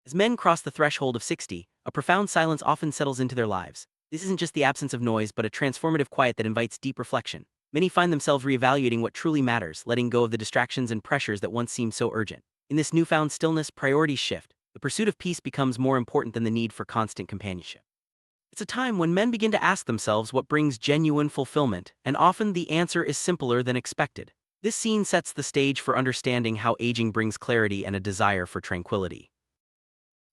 As men cross the threshold of 60, a profound silence often settles into their lives. This isn't just the absence of noise, but a transformative quiet that invites deep reflection. Many find themselves reevaluating what truly matters, letting go of the distractions and pressures that once seemed so urgent. In this newfound stillness, priorities shift. The pursuit of peace becomes more important than the need for constant companionship. It's a time when men begin to ask themselves what brings genuine fulfillment, and often the answer is simpler than expected. This scene sets the stage for understanding how aging brings clarity and a desire for tranquility.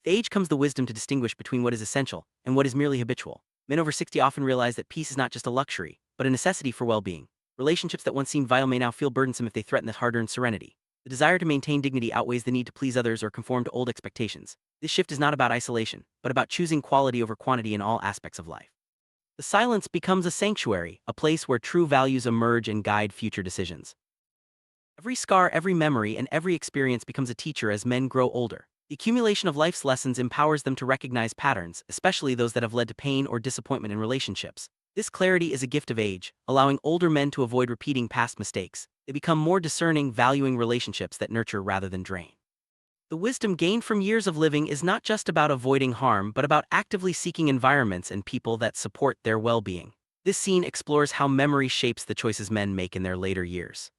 With age comes the wisdom to distinguish between what is essential and what is merely habitual. Men over 60 often realize that peace is not just a luxury, but a necessity for well-being. Relationships that once seemed vital may now feel burdensome if they threaten this hard-earned serenity. The desire to maintain dignity outweighs the need to please others or conform to old expectations. This shift is not about isolation, but about choosing quality over quantity in all aspects of life. The silence becomes a sanctuary, a place where true values emerge and guide future decisions. Every scar, every memory, and every experience becomes a teacher as men grow older. The accumulation of life's lessons empowers them to recognize patterns, especially those that have led to pain or disappointment in relationships. This clarity is a gift of age, allowing older men to avoid repeating past mistakes. They become more discerning, valuing relationships that nurture rather than drain. The wisdom gained from years of living is not just about avoiding harm, but about actively seeking environments and people that support their well-being. This scene explores how memory shapes the choices men make in their later years.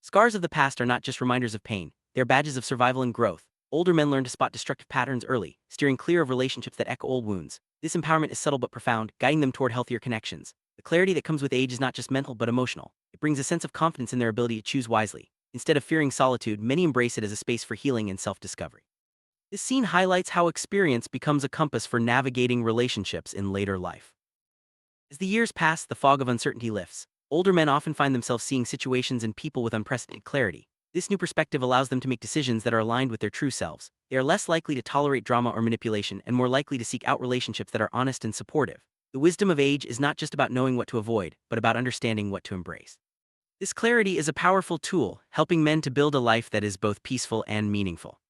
Scars of the past are not just reminders of pain, they're badges of survival and growth. Older men learn to spot destructive patterns early, steering clear of relationships that echo old wounds. This empowerment is subtle but profound, guiding them toward healthier connections. The clarity that comes with age is not just mental but emotional. It brings a sense of confidence in their ability to choose wisely. Instead of fearing solitude, many embrace it as a space for healing and self-discovery. This scene highlights how experience becomes a compass for navigating relationships in later life. As the years pass, the fog of uncertainty lifts. Older men often find themselves seeing situations and people with unprecedented clarity. This new perspective allows them to make decisions that are aligned with their true selves. They are less likely to tolerate drama or manipulation and more likely to seek out relationships that are honest and supportive. The wisdom of age is not just about knowing what to avoid, but about understanding what to embrace. This clarity is a powerful tool, helping men to build a life that is both peaceful and meaningful.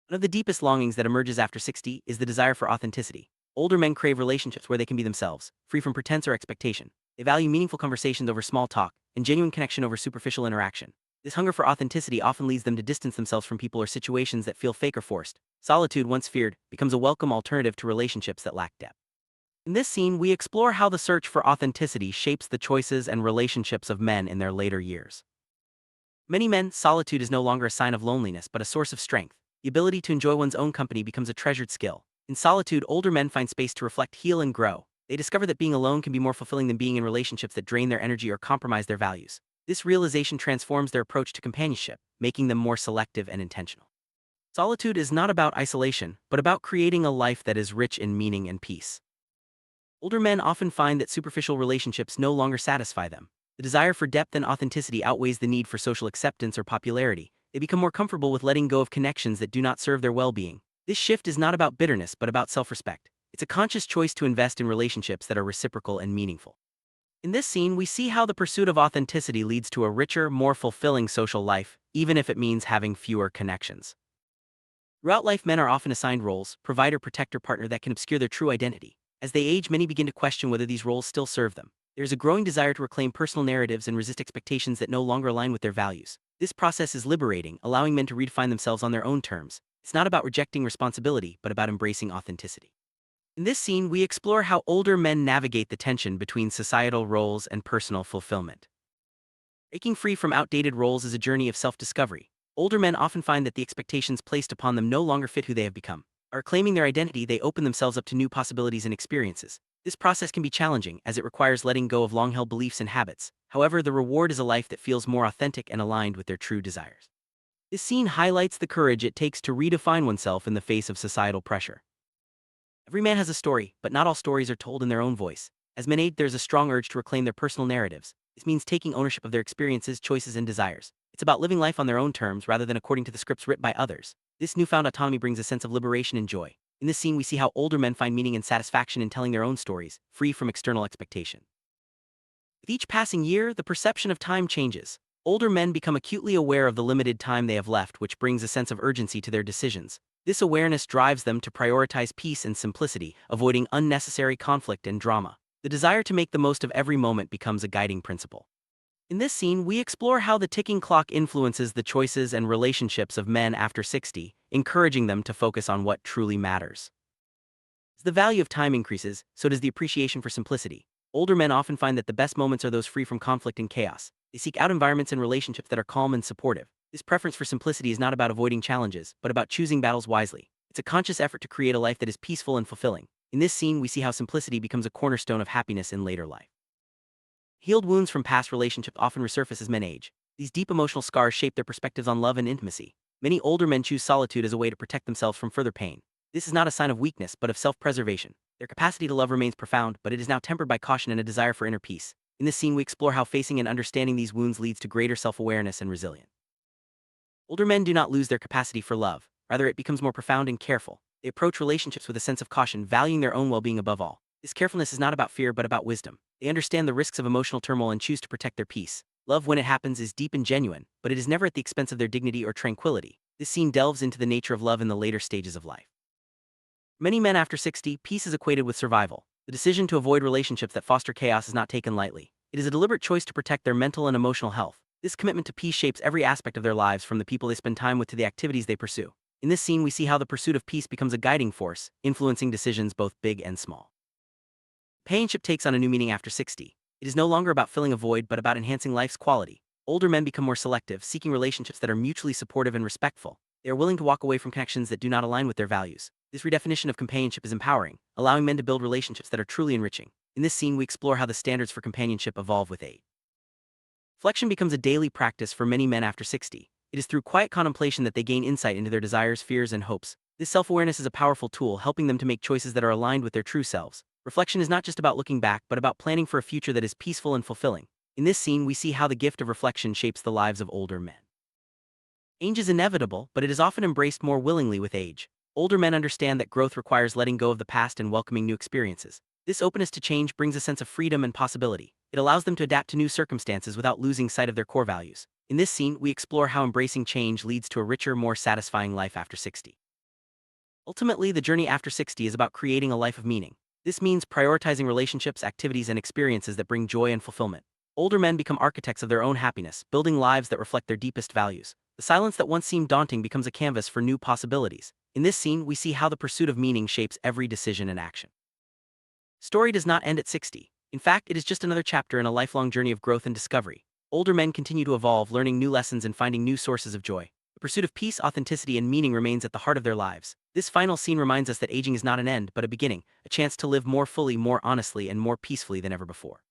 One of the deepest longings that emerges after 60 is the desire for authenticity. Older men crave relationships where they can be themselves, free from pretense or expectation. They value meaningful conversations over small talk, and genuine connection over superficial interaction. This hunger for authenticity often leads them to distance themselves from people or situations that feel fake or forced. Solitude, once feared, becomes a welcome alternative to relationships that lack depth. In this scene, we explore how the search for authenticity shapes the choices and relationships of men in their later years. Many men, solitude is no longer a sign of loneliness but a source of strength. The ability to enjoy one's own company becomes a treasured skill. In solitude, older men find space to reflect, heal, and grow. They discover that being alone can be more fulfilling than being in relationships that drain their energy or compromise their values. This realization transforms their approach to companionship, making them more selective and intentional. Solitude is not about isolation, but about creating a life that is rich in meaning and peace. Older men often find that superficial relationships no longer satisfy them. The desire for depth and authenticity outweighs the need for social acceptance or popularity. They become more comfortable with letting go of connections that do not serve their well-being. This shift is not about bitterness, but about self-respect. It's a conscious choice to invest in relationships that are reciprocal and meaningful. In this scene, we see how the pursuit of authenticity leads to a richer, more fulfilling social life, even if it means having fewer connections. Throughout life, men are often assigned roles, provider, protector, partner, that can obscure their true identity. As they age, many begin to question whether these roles still serve them. There is a growing desire to reclaim personal narratives and resist expectations that no longer align with their values. This process is liberating, allowing men to redefine themselves on their own terms. It's not about rejecting responsibility, but about embracing authenticity. In this scene, we explore how older men navigate the tension between societal roles and personal fulfillment. Breaking free from outdated roles is a journey of self-discovery. Older men often find that the expectations placed upon them no longer fit who they have become. By reclaiming their identity, they open themselves up to new possibilities and experiences. This process can be challenging, as it requires letting go of long-held beliefs and habits. However, the reward is a life that feels more authentic and aligned with their true desires. This scene highlights the courage it takes to redefine oneself in the face of societal pressure. Every man has a story, but not all stories are told in their own voice. As men age, there's a strong urge to reclaim their personal narratives. This means taking ownership of their experiences, choices, and desires. It's about living life on their own terms rather than according to the scripts written by others. This newfound autonomy brings a sense of liberation and joy. In this scene, we see how older men find meaning and satisfaction in telling their own stories, free from external expectation. With each passing year, the perception of time changes. Older men become acutely aware of the limited time they have left, which brings a sense of urgency to their decisions. This awareness drives them to prioritize peace and simplicity, avoiding unnecessary conflict and drama. The desire to make the most of every moment becomes a guiding principle. In this scene, we explore how the ticking clock influences the choices and relationships of men after 60, encouraging them to focus on what truly matters. As the value of time increases, so does the appreciation for simplicity. Older men often find that the best moments are those free from conflict and chaos. They seek out environments and relationships that are calm and supportive. This preference for simplicity is not about avoiding challenges, but about choosing battles wisely. It's a conscious effort to create a life that is peaceful and fulfilling. In this scene, we see how simplicity becomes a cornerstone of happiness in later life. Healed wounds from past relationships often resurface as men age. These deep emotional scars shape their perspectives on love and intimacy. Many older men choose solitude as a way to protect themselves from further pain. This is not a sign of weakness, but of self-preservation. Their capacity to love remains profound, but it is now tempered by caution and a desire for inner peace. In this scene, we explore how facing and understanding these wounds leads to greater self-awareness and resilience. Older men do not lose their capacity for love, rather it becomes more profound and careful. They approach relationships with a sense of caution, valuing their own well-being above all. This carefulness is not about fear but about wisdom. They understand the risks of emotional turmoil and choose to protect their peace. Love, when it happens, is deep and genuine, but it is never at the expense of their dignity or tranquility. This scene delves into the nature of love in the later stages of life. Many men after 60, peace is equated with survival. The decision to avoid relationships that foster chaos is not taken lightly. It is a deliberate choice to protect their mental and emotional health. This commitment to peace shapes every aspect of their lives, from the people they spend time with to the activities they pursue. In this scene, we see how the pursuit of peace becomes a guiding force, influencing decisions both big and small. Companionship takes on a new meaning after 60. It is no longer about filling a void but about enhancing life's quality. Older men become more selective, seeking relationships that are mutually supportive and respectful. They are willing to walk away from connections that do not align with their values. This redefinition of companionship is empowering, allowing men to build relationships that are truly enriching. In this scene, we explore how the standards for companionship evolve with age. Reflection becomes a daily practice for many men after 60. It is through quiet contemplation that they gain insight into their desires, fears, and hopes. This self-awareness is a powerful tool, helping them to make choices that are aligned with their true selves. Reflection is not just about looking back, but about planning for a future that is peaceful and fulfilling. In this scene, we see how the gift of reflection shapes the lives of older men. Age is inevitable, but it is often embraced more willingly with age. Older men understand that growth requires letting go of the past and welcoming new experiences. This openness to change brings a sense of freedom and possibility. It allows them to adapt to new circumstances without losing sight of their core values. In this scene, we explore how embracing change leads to a richer, more satisfying life after 60. Ultimately, the journey after 60 is about creating a life of meaning. This means prioritizing relationships, activities, and experiences that bring joy and fulfillment. Older men become architects of their own happiness, building lives that reflect their deepest values. The silence that once seemed daunting becomes a canvas for new possibilities. In this scene, we see how the pursuit of meaning shapes every decision and action. Story does not end at 60. In fact, it is just another chapter in a lifelong journey of growth and discovery. Older men continue to evolve, learning new lessons and finding new sources of joy. The pursuit of peace, authenticity, and meaning remains at the heart of their lives. This final scene reminds us that aging is not an end, but a beginning, a chance to live more fully, more honestly, and more peacefully than ever before.